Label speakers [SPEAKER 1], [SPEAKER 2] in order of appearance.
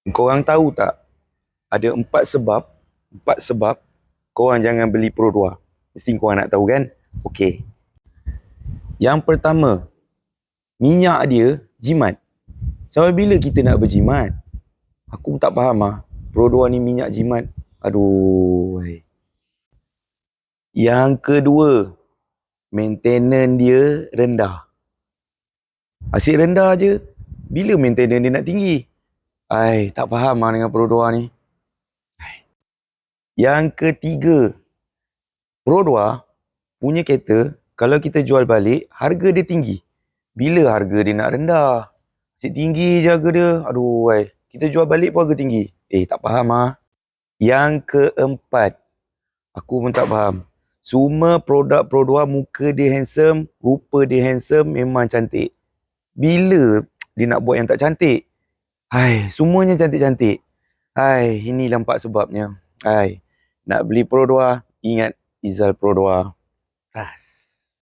[SPEAKER 1] Korang tahu tak? Ada empat sebab korang jangan beli Pro 2. Mesti korang nak tahu kan? Okey. Yang pertama, minyak dia jimat. Sampai bila kita nak berjimat? Aku tak faham lah. Pro 2 ni minyak jimat. Aduh. Yang kedua, maintenance dia rendah. Asyik rendah je. Bila maintenance dia nak tinggi? Tak faham lah dengan Pro 2 ni. Yang ketiga, Pro 2 punya kereta, kalau kita jual balik, harga dia tinggi. Bila harga dia nak rendah? Asyik tinggi je harga dia. Aduh, kita jual balik pun harga tinggi. Tak faham lah. Yang keempat, aku pun tak faham. Semua produk Pro 2 muka dia handsome, rupa dia handsome, memang cantik. Bila dia nak buat yang tak cantik? Semuanya cantik-cantik. Inilah 4 sebabnya. Nak beli Pro 2, ingat Izzal Pro 2.